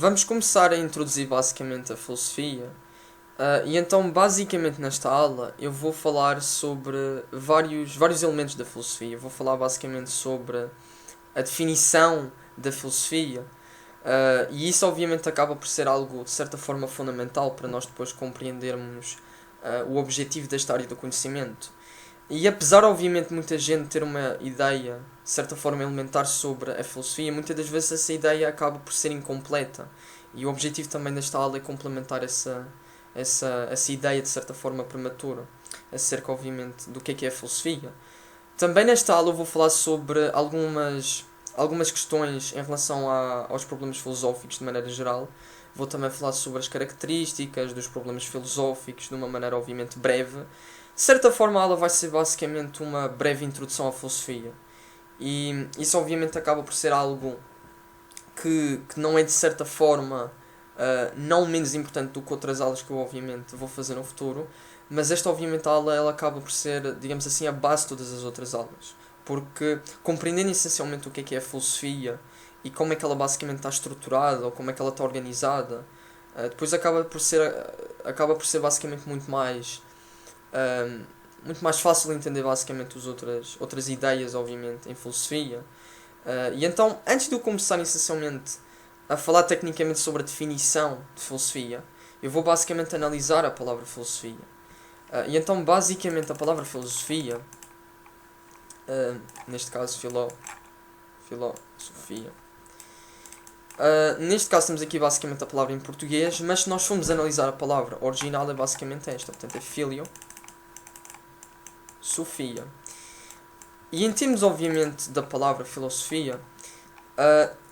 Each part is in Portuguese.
Vamos começar a introduzir basicamente a filosofia. E então, basicamente, nesta aula, eu vou falar sobre vários elementos da filosofia. Vou falar basicamente sobre a definição da filosofia. E isso, obviamente, acaba por ser algo, de certa forma, fundamental para nós depois compreendermos o objetivo desta área do conhecimento. E apesar, obviamente, muita gente ter uma ideia, de certa forma, elementar sobre a filosofia, muitas das vezes essa ideia acaba por ser incompleta. E o objetivo também desta aula é complementar essa ideia, de certa forma, prematura, acerca, obviamente, do que é a filosofia. Também nesta aula eu vou falar sobre algumas questões em relação aos problemas filosóficos de maneira geral. Vou também falar sobre as características dos problemas filosóficos de uma maneira, obviamente, breve. De certa forma, a aula vai ser basicamente uma breve introdução à filosofia. E isso, obviamente, acaba por ser algo que não é, de certa forma, não menos importante do que outras aulas que eu, obviamente, vou fazer no futuro. Mas esta, obviamente, aula ela acaba por ser, digamos assim, a base de todas as outras aulas. Porque, compreendendo essencialmente o que é a filosofia e como é que ela basicamente está estruturada ou como é que ela está organizada, depois acaba por ser basicamente muito mais fácil de entender basicamente as outras ideias, obviamente, em filosofia. E então, antes de eu começar essencialmente a falar tecnicamente sobre a definição de filosofia, eu vou basicamente analisar a palavra filosofia. E então, basicamente, a palavra filosofia, neste caso, filosofia. Neste caso temos aqui basicamente a palavra em português, mas se nós formos analisar a palavra original é basicamente esta, portanto é filosofia. E em termos obviamente da palavra filosofia,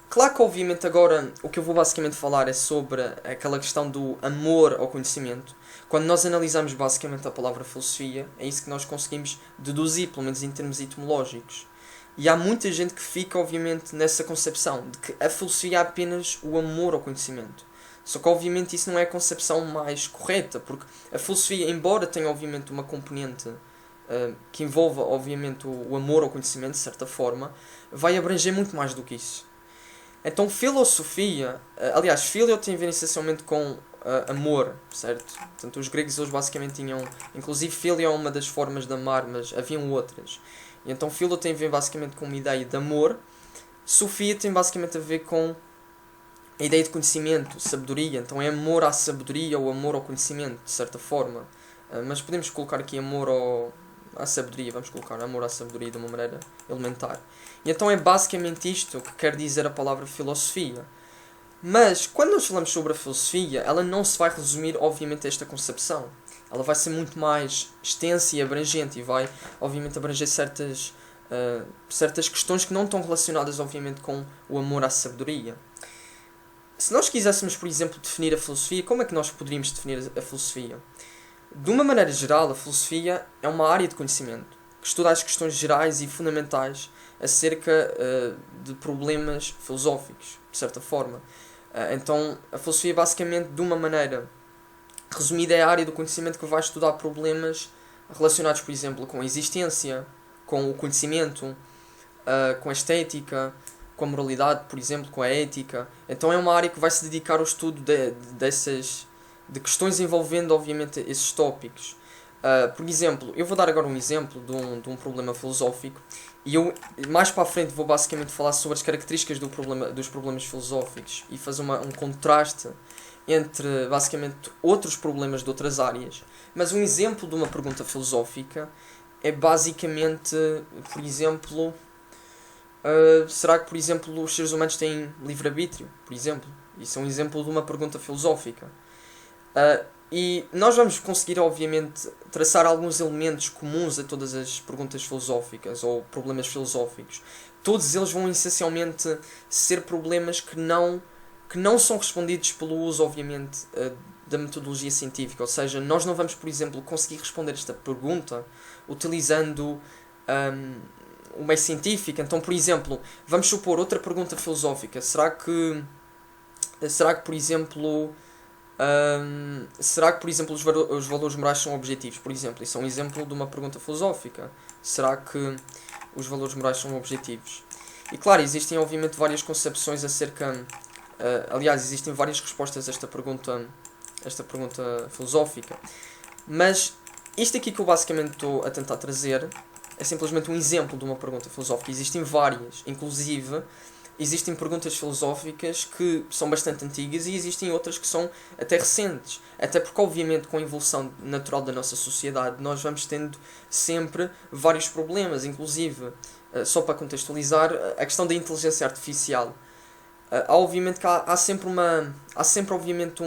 claro que obviamente agora o que eu vou basicamente falar é sobre aquela questão do amor ao conhecimento. Quando nós analisamos basicamente a palavra filosofia, é isso que nós conseguimos deduzir, pelo menos em termos etimológicos. E há muita gente que fica, obviamente, nessa concepção de que a filosofia é apenas o amor ao conhecimento. Só que, obviamente, isso não é a concepção mais correta, porque a filosofia, embora tenha, obviamente, uma componente que envolva, obviamente, o amor ao conhecimento, de certa forma, vai abranger muito mais do que isso. Então, filosofia, aliás, filio tem a ver essencialmente com amor, certo? Portanto, os gregos, eles basicamente tinham, inclusive, filio é uma das formas de amar, mas haviam outras. E então filo tem a ver basicamente com uma ideia de amor. Sofia tem basicamente a ver com a ideia de conhecimento, sabedoria. Então é amor à sabedoria ou amor ao conhecimento, de certa forma. Mas podemos colocar aqui amor à sabedoria. Vamos colocar amor à sabedoria de uma maneira elementar. E então é basicamente isto que quer dizer a palavra filosofia. Mas quando nós falamos sobre a filosofia, ela não se vai resumir, obviamente, a esta concepção. Ela vai ser muito mais extensa e abrangente e vai, obviamente, abranger certas questões que não estão relacionadas, obviamente, com o amor à sabedoria. Se nós quiséssemos, por exemplo, definir a filosofia, como é que nós poderíamos definir a filosofia? De uma maneira geral, a filosofia é uma área de conhecimento que estuda as questões gerais e fundamentais acerca de problemas filosóficos, de certa forma. Então, a filosofia, basicamente, de uma maneira resumida, é a área do conhecimento que vai estudar problemas relacionados, por exemplo, com a existência, com o conhecimento, com a estética, com a moralidade, por exemplo, com a ética. Então é uma área que vai se dedicar ao estudo de questões envolvendo, obviamente, esses tópicos. Por exemplo, eu vou dar agora um exemplo de um problema filosófico e eu mais para a frente vou basicamente falar sobre as características dos problemas filosóficos e fazer um contraste entre basicamente outros problemas de outras áreas. Mas um exemplo de uma pergunta filosófica é basicamente, por exemplo, será que, por exemplo, os seres humanos têm livre-arbítrio? Por exemplo, isso é um exemplo de uma pergunta filosófica. E nós vamos conseguir, obviamente, traçar alguns elementos comuns a todas as perguntas filosóficas ou problemas filosóficos. Todos eles vão essencialmente ser problemas que não são respondidos pelo uso, obviamente, da metodologia científica. Ou seja, nós não vamos, por exemplo, conseguir responder esta pergunta utilizando o meio científico. Então, por exemplo, vamos supor outra pergunta filosófica. Será que por exemplo, os valores morais são objetivos? Por exemplo, isso é um exemplo de uma pergunta filosófica. Será que os valores morais são objetivos? E claro, existem obviamente várias concepções acerca Aliás, existem várias respostas a esta pergunta filosófica. Mas isto aqui que eu basicamente estou a tentar trazer é simplesmente um exemplo de uma pergunta filosófica. Existem várias, inclusive existem perguntas filosóficas que são bastante antigas e existem outras que são até recentes. Até porque, obviamente, com a evolução natural da nossa sociedade, nós vamos tendo sempre vários problemas. Inclusive, só para contextualizar, a questão da inteligência artificial. Obviamente que há sempre obviamente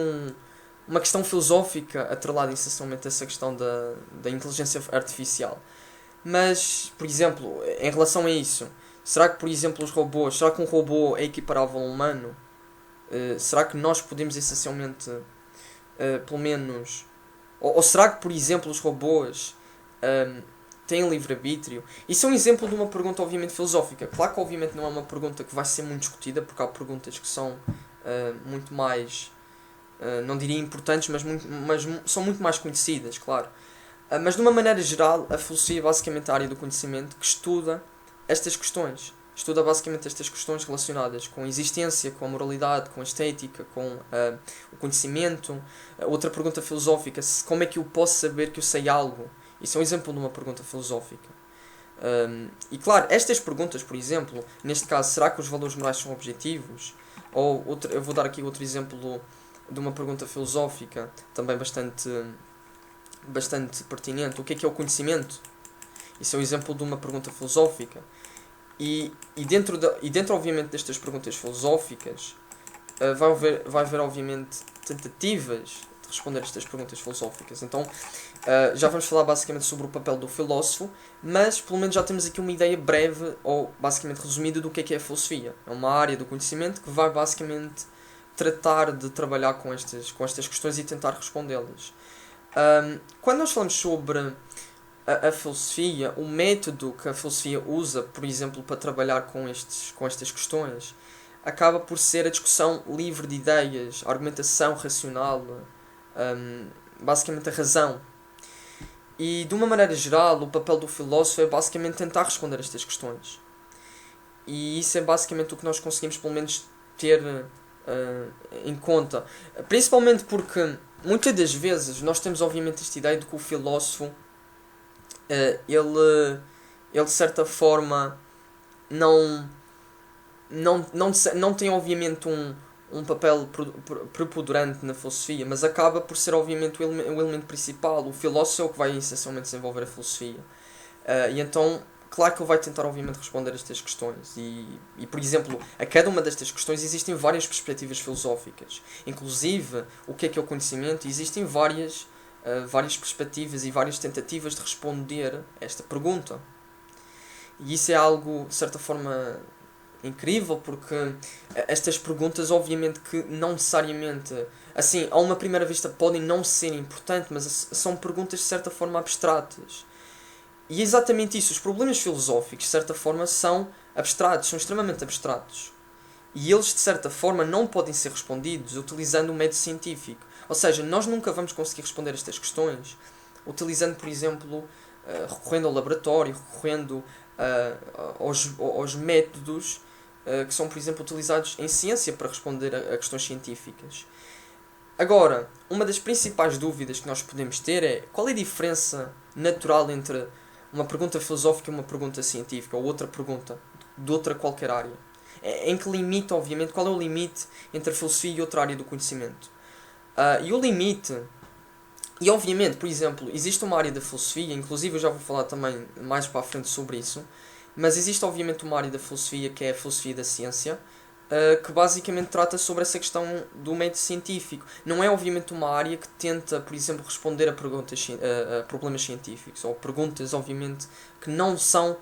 uma questão filosófica atrelada essencialmente a essa questão da inteligência artificial. Mas, por exemplo, em relação a isso, será que, por exemplo, será que um robô é equiparável a um humano? Será que nós podemos essencialmente, pelo menos... Ou será que, por exemplo, os robôs têm livre-arbítrio? Isso é um exemplo de uma pergunta, obviamente, filosófica. Claro que, obviamente, não é uma pergunta que vai ser muito discutida, porque há perguntas que são muito mais... não diria importantes, mas são muito mais conhecidas, claro. Mas, de uma maneira geral, a filosofia é basicamente a área do conhecimento que estuda estas questões. Estuda basicamente estas questões relacionadas com a existência, com a moralidade, com a estética, com o conhecimento. Outra pergunta filosófica, como é que eu posso saber que eu sei algo? Isso é um exemplo de uma pergunta filosófica. E claro, estas perguntas, por exemplo, neste caso, será que os valores morais são objetivos? Ou eu vou dar aqui outro exemplo de uma pergunta filosófica, também bastante pertinente. O que é o conhecimento? Isso é um exemplo de uma pergunta filosófica. E dentro obviamente, destas perguntas filosóficas, vai haver, obviamente, tentativas de responder a estas perguntas filosóficas. Então, já vamos falar basicamente sobre o papel do filósofo, mas pelo menos já temos aqui uma ideia breve, ou basicamente resumida, do que é a filosofia. É uma área do conhecimento que vai basicamente tratar de trabalhar com estas questões e tentar respondê-las. Quando nós falamos sobre a filosofia, o método que a filosofia usa, por exemplo, para trabalhar com estas questões, acaba por ser a discussão livre de ideias, a argumentação racional, basicamente a razão. E, de uma maneira geral, o papel do filósofo é basicamente tentar responder a estas questões. E isso é basicamente o que nós conseguimos, pelo menos, ter em conta. Principalmente porque, muitas das vezes, nós temos, obviamente, esta ideia de que o filósofo ele de certa forma não tem obviamente um papel preponderante na filosofia, mas acaba por ser obviamente o elemento principal. O filósofo é o que vai essencialmente desenvolver a filosofia, e então claro que ele vai tentar obviamente responder a estas questões e por exemplo, a cada uma destas questões existem várias perspectivas filosóficas, inclusive o que é o conhecimento. Existem várias perspectivas e várias tentativas de responder a esta pergunta. E isso é algo, de certa forma, incrível, porque estas perguntas, obviamente, que não necessariamente, assim, a uma primeira vista podem não ser importantes, mas são perguntas, de certa forma, abstratas. E é exatamente isso. Os problemas filosóficos, de certa forma, são abstratos, são extremamente abstratos. E eles, de certa forma, não podem ser respondidos utilizando um método científico. Ou seja, nós nunca vamos conseguir responder estas questões utilizando, por exemplo, recorrendo ao laboratório, recorrendo aos métodos que são, por exemplo, utilizados em ciência para responder a questões científicas. Agora, uma das principais dúvidas que nós podemos ter é qual é a diferença natural entre uma pergunta filosófica e uma pergunta científica, ou outra pergunta de outra qualquer área. Em que limite, obviamente, qual é o limite entre a filosofia e outra área do conhecimento? E o limite, e obviamente, por exemplo, existe uma área da filosofia, inclusive eu já vou falar também mais para a frente sobre isso, mas existe obviamente uma área da filosofia que é a filosofia da ciência, que basicamente trata sobre essa questão do método científico. Não é obviamente uma área que tenta, por exemplo, responder a problemas científicos, ou perguntas, obviamente, que são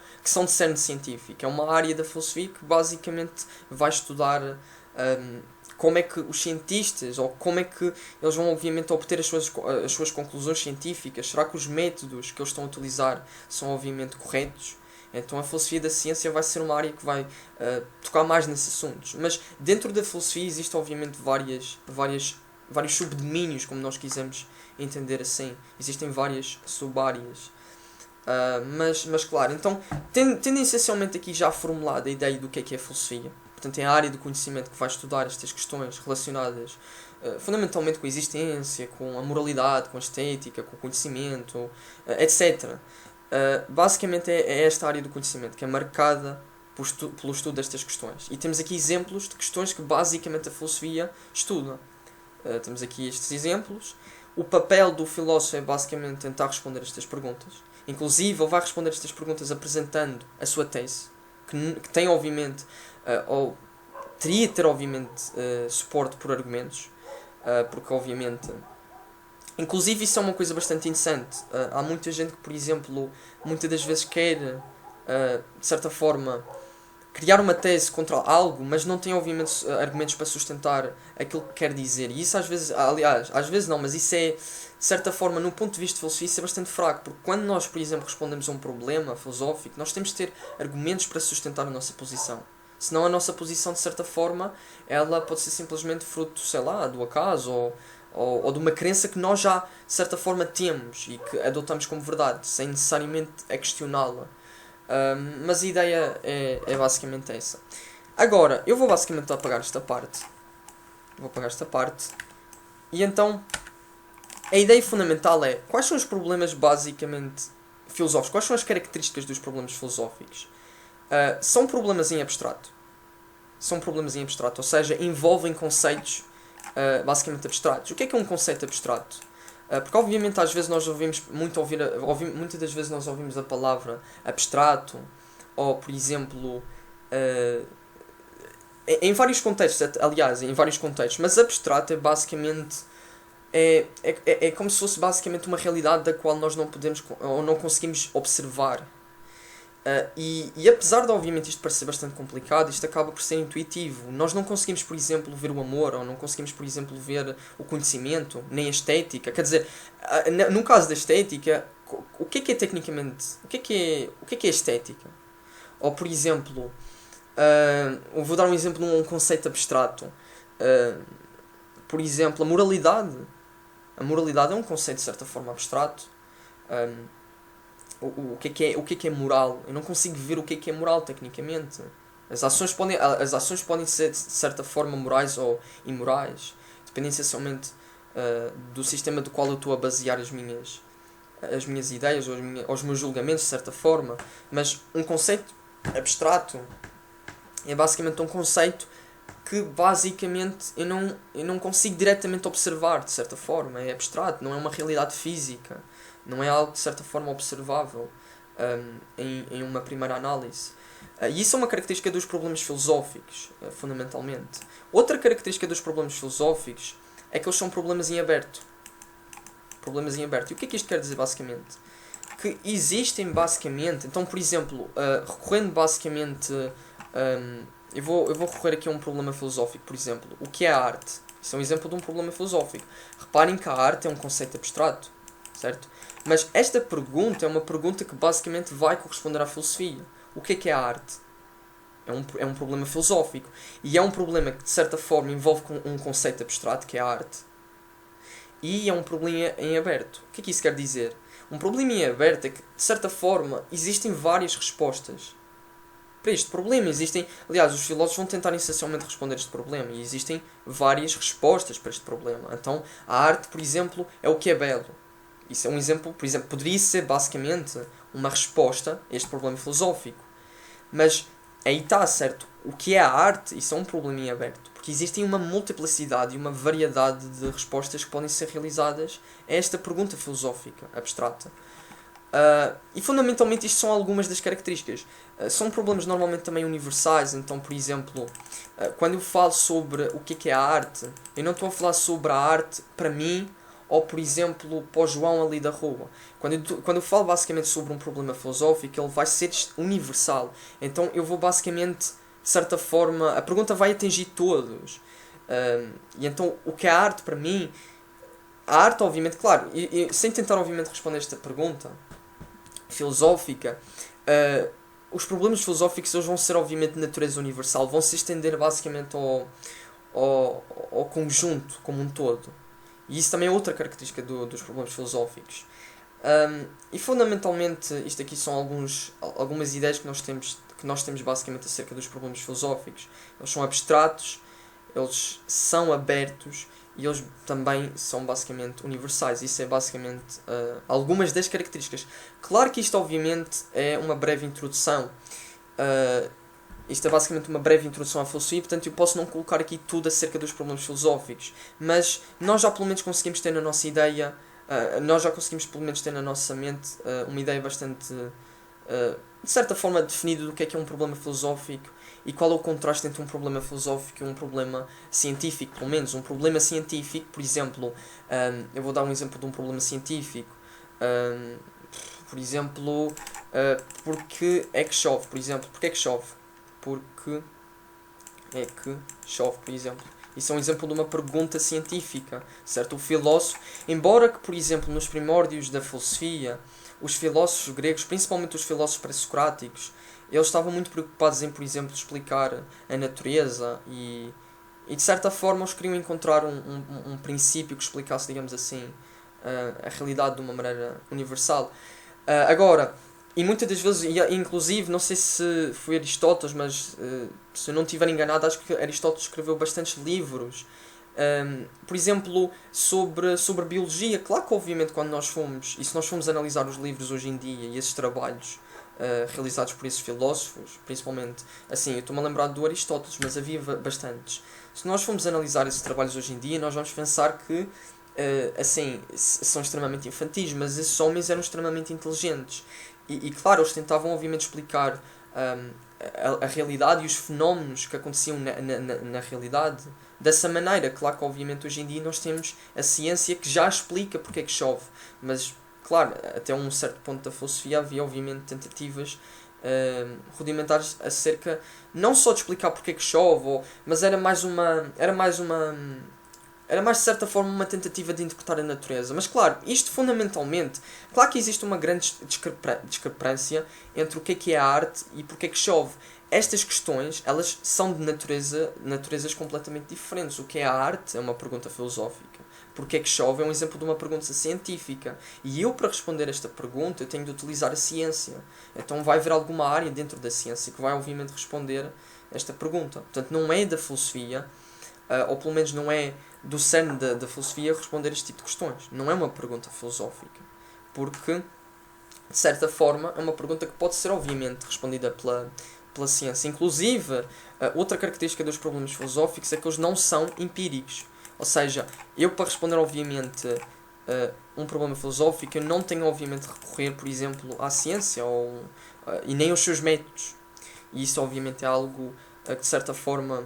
de cerne científico. É uma área da filosofia que basicamente vai estudar como é que os cientistas, ou como é que eles vão obviamente obter as suas conclusões científicas. Será que os métodos que eles estão a utilizar são obviamente corretos? Então a filosofia da ciência vai ser uma área que vai tocar mais nesses assuntos. Mas dentro da filosofia existem obviamente vários subdomínios, como nós quisermos entender assim. Existem várias sub-áreas. Mas claro, então tendo essencialmente aqui já formulada a ideia do que é a filosofia, portanto é a área do conhecimento que vai estudar estas questões relacionadas fundamentalmente com a existência, com a moralidade, com a estética, com o conhecimento, etc. Basicamente é esta área do conhecimento que é marcada pelo estudo destas questões. E temos aqui exemplos de questões que basicamente a filosofia estuda. Temos aqui estes exemplos. O papel do filósofo é basicamente tentar responder estas perguntas. Inclusive, ele vai responder estas perguntas apresentando a sua tese, que tem obviamente, ou teria de ter obviamente, suporte por argumentos, porque obviamente... Inclusive isso é uma coisa bastante interessante. Há muita gente que, por exemplo, muitas das vezes quer, de certa forma, criar uma tese contra algo, mas não tem obviamente argumentos para sustentar aquilo que quer dizer. E isso às vezes, aliás, às vezes não, mas isso é, de certa forma, no ponto de vista de filosofia, isso é bastante fraco. Porque quando nós, por exemplo, respondemos a um problema filosófico, nós temos de ter argumentos para sustentar a nossa posição. Senão a nossa posição, de certa forma, ela pode ser simplesmente fruto, sei lá, do acaso ou de uma crença que nós já, de certa forma, temos e que adotamos como verdade, sem necessariamente a questioná-la. Mas a ideia é basicamente essa. Agora, eu vou basicamente apagar esta parte. E então, a ideia fundamental é quais são os problemas basicamente filosóficos? Quais são as características dos problemas filosóficos? São problemas em abstrato. Ou seja, envolvem conceitos basicamente abstratos. O que é um conceito abstrato? Porque obviamente às vezes nós ouvimos muitas das vezes nós ouvimos a palavra abstrato, ou por exemplo em vários contextos, aliás, em vários contextos, mas abstrato é basicamente é como se fosse basicamente uma realidade da qual nós não podemos ou não conseguimos observar. E apesar de obviamente isto parecer bastante complicado, isto acaba por ser intuitivo. Nós não conseguimos, por exemplo, ver o amor, ou não conseguimos, por exemplo, ver o conhecimento, nem a estética. Quer dizer, no caso da estética, o que é tecnicamente, o que é estética? Ou, por exemplo, eu vou dar um exemplo de um conceito abstrato. Por exemplo, a moralidade. A moralidade é um conceito de certa forma abstrato. O que é moral? Eu não consigo ver o que é moral tecnicamente. As ações podem ser de certa forma morais ou imorais, dependendo essencialmente do sistema do qual eu estou a basear as minhas ideias ou os meus julgamentos de certa forma. Mas um conceito abstrato é basicamente um conceito que basicamente eu não consigo diretamente observar de certa forma. É abstrato, não é uma realidade física. Não é algo de certa forma observável em uma primeira análise. E isso é uma característica dos problemas filosóficos, fundamentalmente. Outra característica dos problemas filosóficos é que eles são problemas em aberto. E o que é que isto quer dizer basicamente? Que existem basicamente... Então, por exemplo, recorrendo basicamente... eu vou recorrer aqui a um problema filosófico, por exemplo. O que é a arte? Isso é um exemplo de um problema filosófico. Reparem que a arte é um conceito abstrato, certo? Mas esta pergunta é uma pergunta que basicamente vai corresponder à filosofia. O que é a arte? É um problema filosófico. E é um problema que, de certa forma, envolve um conceito abstrato, que é a arte. E é um problema em aberto. O que é que isso quer dizer? Um problema em aberto é que, de certa forma, existem várias respostas para este problema. Aliás, os filósofos vão tentar essencialmente responder este problema. E existem várias respostas para este problema. Então, a arte, por exemplo, é o que é belo. Isso é um exemplo, por exemplo, poderia ser basicamente uma resposta a este problema filosófico. Mas aí está, certo? O que é a arte? Isso é um problema em aberto. Porque existem uma multiplicidade e uma variedade de respostas que podem ser realizadas a esta pergunta filosófica abstrata. E fundamentalmente isto são algumas das características. São problemas normalmente também universais. Então, por exemplo, quando eu falo sobre o que é a arte, eu não estou a falar sobre a arte para mim, ou, por exemplo, para o João ali da rua. Quando eu falo basicamente sobre um problema filosófico, ele vai ser universal. Então eu vou basicamente, de certa forma, a pergunta vai atingir todos. E então o que é a arte para mim? A arte, obviamente, claro, sem tentar obviamente responder esta pergunta filosófica, os problemas filosóficos eles vão ser obviamente de natureza universal, vão se estender basicamente ao conjunto como um todo. E isso também é outra característica dos problemas filosóficos. E fundamentalmente isto aqui são algumas ideias que nós temos que nós temos basicamente acerca dos problemas filosóficos. Eles são abstratos, eles são abertos e eles também são basicamente universais. Isso é basicamente algumas das características. Claro que isto obviamente é uma breve introdução. Isto é basicamente uma breve introdução à filosofia, portanto eu posso não colocar aqui tudo acerca dos problemas filosóficos, mas nós já pelo menos conseguimos ter na nossa ideia, nós já conseguimos pelo menos ter na nossa mente uma ideia bastante, de certa forma, definida do que é um problema filosófico e qual é o contraste entre um problema filosófico e um problema científico, pelo menos. Um problema científico, por exemplo, eu vou dar um exemplo de um problema científico, por exemplo, porque é que chove, por exemplo, porque é que chove? Porque é que chove, por exemplo. Isso é um exemplo de uma pergunta científica, certo? O filósofo, embora que, por exemplo, nos primórdios da filosofia, os filósofos gregos, principalmente os filósofos pré-socráticos, eles estavam muito preocupados em, por exemplo, explicar a natureza e de certa forma eles queriam encontrar um princípio que explicasse, digamos assim, a realidade de uma maneira universal. Agora, e muitas das vezes, inclusive, não sei se foi Aristóteles, mas se eu não estiver enganado, acho que Aristóteles escreveu bastantes livros, por exemplo, sobre biologia. Claro que, obviamente, quando nós fomos, e se nós formos analisar os livros hoje em dia e esses trabalhos realizados por esses filósofos, principalmente, assim, eu estou-me a lembrar do Aristóteles, mas havia bastantes. Se nós formos analisar esses trabalhos hoje em dia, nós vamos pensar que, assim, são extremamente infantis, mas esses homens eram extremamente inteligentes. E claro, eles tentavam obviamente explicar a realidade e os fenómenos que aconteciam na realidade dessa maneira. Claro que obviamente hoje em dia nós temos a ciência que já explica porque é que chove, mas claro, até um certo ponto da filosofia havia obviamente tentativas rudimentares acerca não só de explicar porque é que chove, mas era mais de certa forma uma tentativa de interpretar a natureza. Mas claro, isto fundamentalmente, claro que existe uma grande discrepância entre o que é a arte e porque é que chove. Estas questões, elas são de naturezas completamente diferentes. O que é a arte é uma pergunta filosófica. Porque é que chove é um exemplo de uma pergunta científica. E eu, para responder esta pergunta, eu tenho de utilizar a ciência. Então vai haver alguma área dentro da ciência que vai obviamente responder esta pergunta. Portanto, não é da filosofia, ou pelo menos não é do cerne da filosofia responder este tipo de questões. Não é uma pergunta filosófica. Porque, de certa forma, é uma pergunta que pode ser, obviamente, respondida pela ciência. Inclusive, outra característica dos problemas filosóficos é que eles não são empíricos. Ou seja, eu para responder, obviamente, um problema filosófico, eu não tenho, obviamente, de recorrer, por exemplo, à ciência e nem aos seus métodos. E isso, obviamente, é algo que, de certa forma,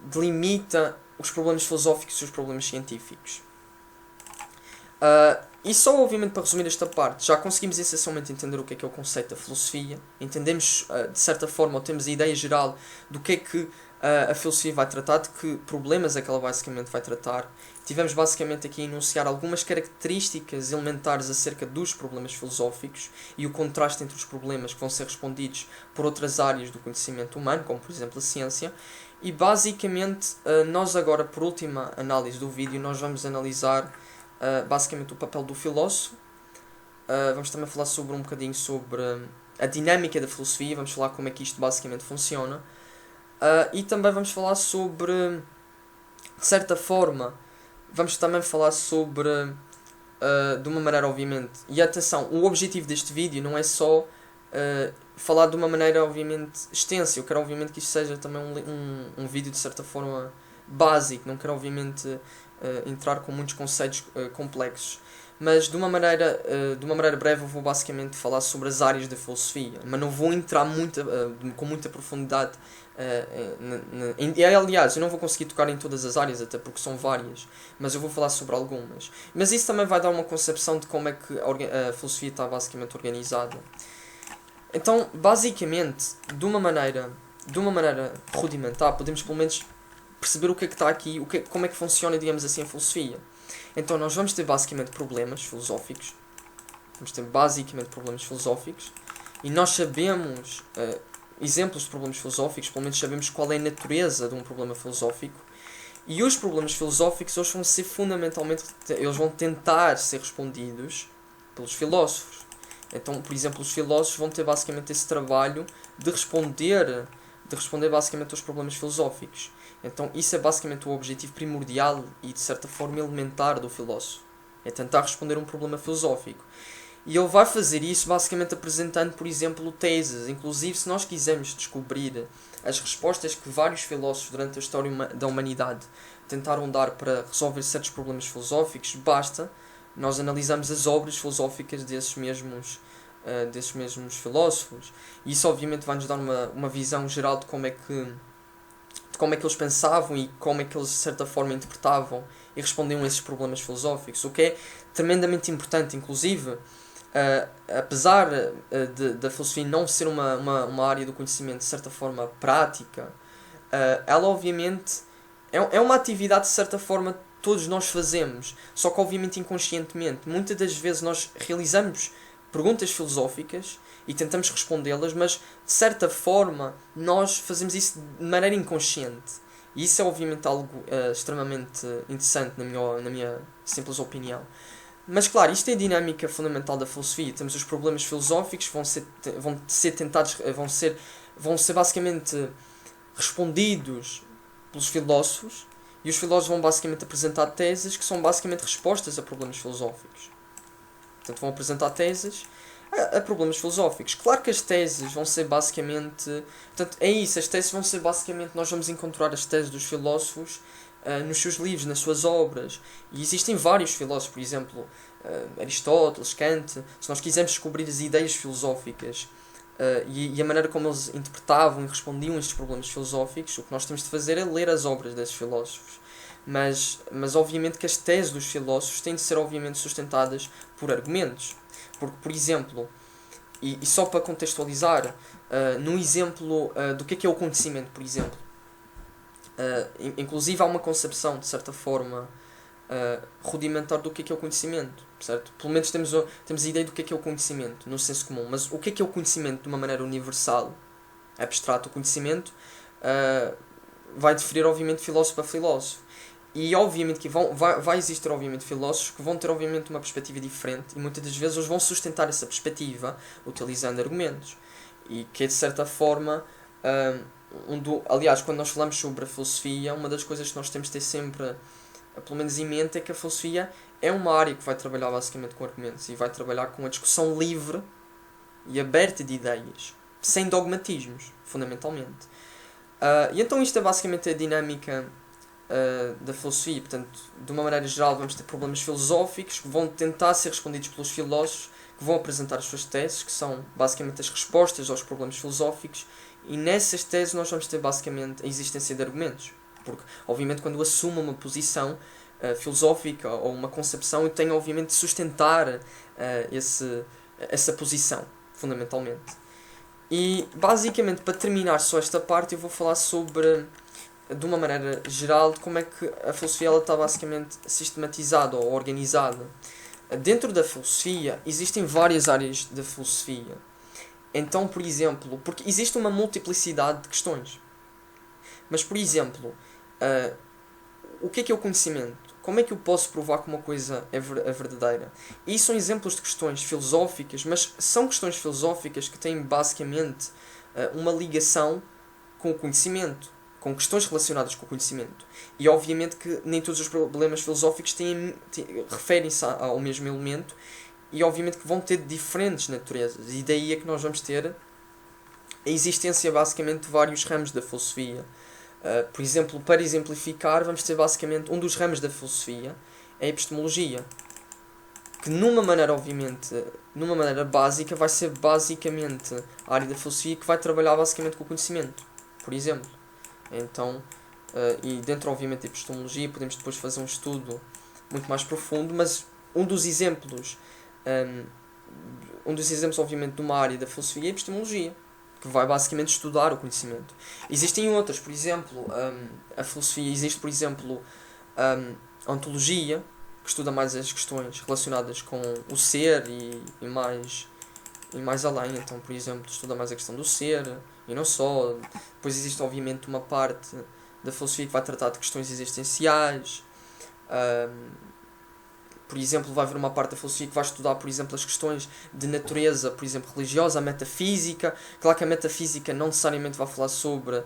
delimita os problemas filosóficos e os problemas científicos. E só, obviamente, para resumir esta parte, já conseguimos essencialmente entender o que é o conceito da filosofia. Entendemos, de certa forma, ou temos a ideia geral do que é que a filosofia vai tratar, de que problemas é que ela basicamente vai tratar. Tivemos basicamente aqui a enunciar algumas características elementares acerca dos problemas filosóficos e o contraste entre os problemas que vão ser respondidos por outras áreas do conhecimento humano, como por exemplo a ciência. E basicamente, nós agora, por última análise do vídeo, nós vamos analisar basicamente o papel do filósofo. Vamos também falar sobre um bocadinho sobre a dinâmica da filosofia, vamos falar como é que isto basicamente funciona. E também vamos falar sobre, de certa forma, vamos também falar sobre, de uma maneira obviamente, e atenção, o objetivo deste vídeo não é só falar de uma maneira obviamente extensa. Eu quero obviamente que isto seja também um vídeo de certa forma básico, não quero obviamente entrar com muitos conceitos complexos, mas de uma maneira breve eu vou basicamente falar sobre as áreas da filosofia, mas não vou entrar com muita profundidade e aliás, eu não vou conseguir tocar em todas as áreas, até porque são várias, mas eu vou falar sobre algumas. Mas isso também vai dar uma concepção de como é que a filosofia está basicamente organizada. Então, basicamente, de uma maneira rudimentar, podemos pelo menos perceber o que é que está aqui, como é que funciona, digamos assim, a filosofia. Então, nós vamos ter basicamente problemas filosóficos. E nós sabemos exemplos de problemas filosóficos, pelo menos sabemos qual é a natureza de um problema filosófico. E os problemas filosóficos, eles vão ser fundamentalmente, eles vão tentar ser respondidos pelos filósofos. Então, por exemplo, os filósofos vão ter basicamente esse trabalho de responder basicamente aos problemas filosóficos. Então isso é basicamente o objetivo primordial e de certa forma elementar do filósofo. É tentar responder a um problema filosófico. E ele vai fazer isso basicamente apresentando, por exemplo, teses. Inclusive, se nós quisermos descobrir as respostas que vários filósofos durante a história da humanidade tentaram dar para resolver certos problemas filosóficos, basta nós analisarmos as obras filosóficas desses mesmos filósofos. E isso obviamente vai nos dar uma visão geral de como é que eles pensavam e como é que eles de certa forma interpretavam e respondiam a esses problemas filosóficos, o que é tremendamente importante. Inclusive, apesar da filosofia não ser uma área do conhecimento de certa forma prática, ela obviamente é uma atividade de certa forma todos nós fazemos, só que obviamente inconscientemente. Muitas das vezes nós realizamos perguntas filosóficas e tentamos respondê-las, mas de certa forma nós fazemos isso de maneira inconsciente. E isso é obviamente algo extremamente interessante na minha simples opinião. Mas claro, isto é a dinâmica fundamental da filosofia. Temos os problemas filosóficos que vão ser basicamente respondidos pelos filósofos, e os filósofos vão basicamente apresentar teses que são basicamente respostas a problemas filosóficos. Portanto, vão apresentar teses a problemas filosóficos. Claro que as teses vão ser basicamente... Portanto, é isso, as teses vão ser basicamente... Nós vamos encontrar as teses dos filósofos nos seus livros, nas suas obras. E existem vários filósofos, por exemplo, Aristóteles, Kant. Se nós quisermos descobrir as ideias filosóficas e a maneira como eles interpretavam e respondiam a estes problemas filosóficos, o que nós temos de fazer é ler as obras desses filósofos. Mas obviamente que as teses dos filósofos têm de ser obviamente sustentadas por argumentos. Porque, por exemplo, e só para contextualizar, no exemplo do que é o conhecimento, por exemplo, inclusive há uma concepção, de certa forma, rudimentar do que é o conhecimento, certo? Pelo menos temos a ideia do que é o conhecimento, no senso comum, mas o que é o conhecimento de uma maneira universal, abstrato? O conhecimento vai diferir, obviamente, de filósofo para filósofo. E obviamente que vai existir obviamente filósofos que vão ter obviamente uma perspectiva diferente, e muitas das vezes eles vão sustentar essa perspectiva utilizando argumentos, e que é de certa forma aliás, quando nós falamos sobre a filosofia, uma das coisas que nós temos de ter sempre pelo menos em mente é que a filosofia é uma área que vai trabalhar basicamente com argumentos e vai trabalhar com a discussão livre e aberta de ideias, sem dogmatismos, fundamentalmente. E então isto é basicamente a dinâmica da filosofia. Portanto, de uma maneira geral, vamos ter problemas filosóficos que vão tentar ser respondidos pelos filósofos, que vão apresentar as suas teses, que são basicamente as respostas aos problemas filosóficos, e nessas teses nós vamos ter basicamente a existência de argumentos. Porque, obviamente, quando eu assumo uma posição filosófica ou uma concepção, eu tenho, obviamente, de sustentar essa posição, fundamentalmente. E, basicamente, para terminar só esta parte, eu vou falar sobre, de uma maneira geral, de como é que a filosofia ela está basicamente sistematizada ou organizada. Dentro da filosofia, existem várias áreas da filosofia. Então, por exemplo, porque existe uma multiplicidade de questões. Mas, por exemplo, o que é o conhecimento? Como é que eu posso provar que uma coisa é verdadeira? E são exemplos de questões filosóficas, mas são questões filosóficas que têm basicamente uma ligação com o conhecimento, com questões relacionadas com o conhecimento. E obviamente que nem todos os problemas filosóficos referem-se ao mesmo elemento, e obviamente que vão ter diferentes naturezas. E daí é que nós vamos ter a existência basicamente de vários ramos da filosofia. Por exemplo, para exemplificar, vamos ter basicamente um dos ramos da filosofia é a epistemologia, que numa maneira básica vai ser basicamente a área da filosofia que vai trabalhar basicamente com o conhecimento, por exemplo. Então, e dentro obviamente da epistemologia podemos depois fazer um estudo muito mais profundo, mas um dos exemplos obviamente de uma área da filosofia é a epistemologia, que vai basicamente estudar o conhecimento. Existem outras, por exemplo, a filosofia, existe por exemplo a ontologia, que estuda mais as questões relacionadas com o ser e mais além. Então, por exemplo, estuda mais a questão do ser e não só. Depois existe obviamente uma parte da filosofia que vai tratar de questões existenciais. Por por exemplo, vai haver uma parte da filosofia que vai estudar, por exemplo, as questões de natureza, por exemplo, religiosa, a metafísica. Claro que a metafísica não necessariamente vai falar sobre,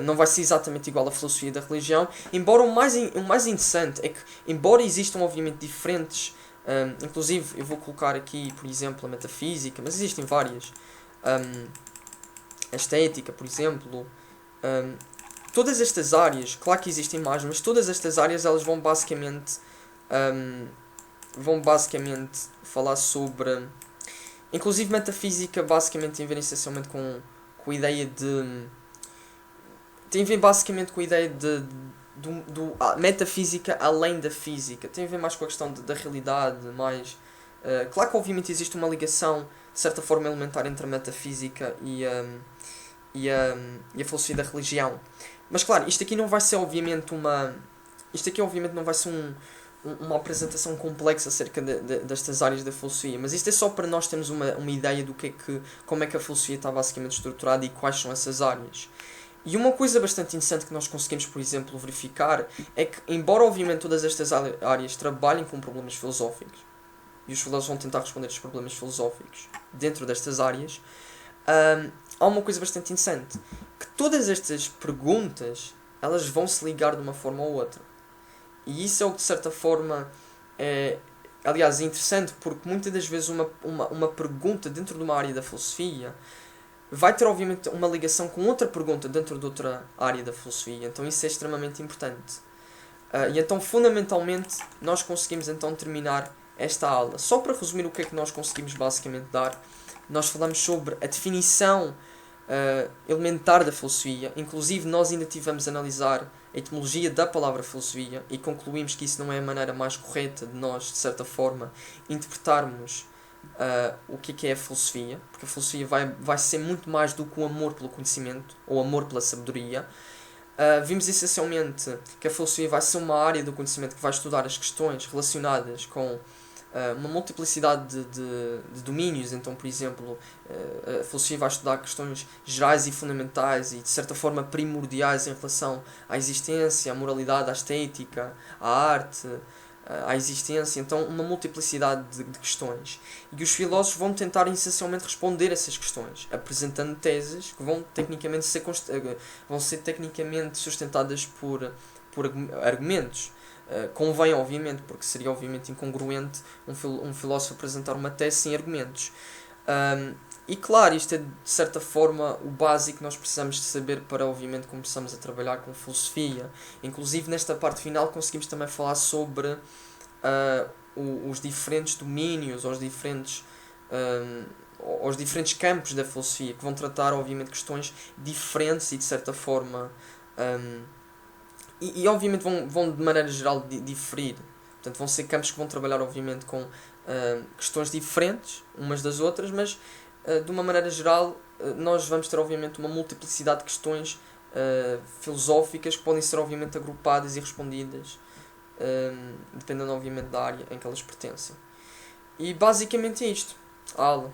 não vai ser exatamente igual à filosofia da religião, embora o mais interessante é que, embora existam obviamente diferentes, inclusive eu vou colocar aqui, por exemplo, a metafísica, mas existem várias, a estética, por exemplo, todas estas áreas, claro que existem mais, mas todas estas áreas elas vão basicamente falar sobre, inclusive metafísica basicamente tem a ver essencialmente com a ideia de, tem a ver basicamente com a ideia de metafísica além da física, tem a ver mais com a questão da realidade, mais, claro que obviamente existe uma ligação de certa forma elementar entre a metafísica e a filosofia da religião. Mas claro, isto aqui não vai ser obviamente não vai ser uma apresentação complexa acerca destas áreas da filosofia, mas isto é só para nós termos uma ideia do como é que a filosofia está basicamente estruturada e quais são essas áreas. E uma coisa bastante interessante que nós conseguimos, por exemplo, verificar é que, embora obviamente todas estas áreas trabalhem com problemas filosóficos, e os filósofos vão tentar responder estes problemas filosóficos dentro destas áreas, há uma coisa bastante interessante, que todas estas perguntas elas vão se ligar de uma forma ou outra. E isso é o que de certa forma é, aliás, é interessante, porque muitas das vezes uma pergunta dentro de uma área da filosofia vai ter obviamente uma ligação com outra pergunta dentro de outra área da filosofia. Então isso é extremamente importante. E então fundamentalmente nós conseguimos então terminar esta aula. Só para resumir o que é que nós conseguimos basicamente dar, nós falamos sobre a definição elementar da filosofia. Inclusive nós ainda tivemos a analisar a etimologia da palavra filosofia e concluímos que isso não é a maneira mais correta de nós, de certa forma, interpretarmos o que é a filosofia, porque a filosofia vai ser muito mais do que o amor pelo conhecimento ou amor pela sabedoria. Vimos essencialmente que a filosofia vai ser uma área do conhecimento que vai estudar as questões relacionadas com uma multiplicidade de domínios. Então, por exemplo, a filosofia vai estudar questões gerais e fundamentais e de certa forma primordiais em relação à existência, à moralidade, à estética, à arte, à existência. Então, uma multiplicidade de questões. E os filósofos vão tentar essencialmente responder a essas questões, apresentando teses que vão ser tecnicamente sustentadas por argumentos. Convém, obviamente, porque seria obviamente incongruente um filósofo apresentar uma tese sem argumentos. E claro, isto é de certa forma o básico que nós precisamos de saber para obviamente começarmos a trabalhar com filosofia. Inclusive nesta parte final conseguimos também falar sobre os diferentes domínios, os diferentes campos da filosofia, que vão tratar obviamente questões diferentes e de certa forma e obviamente vão de maneira geral diferir. Portanto, vão ser campos que vão trabalhar obviamente com questões diferentes umas das outras, mas de uma maneira geral nós vamos ter obviamente uma multiplicidade de questões filosóficas que podem ser obviamente agrupadas e respondidas dependendo obviamente da área em que elas pertencem. E basicamente é isto, a aula.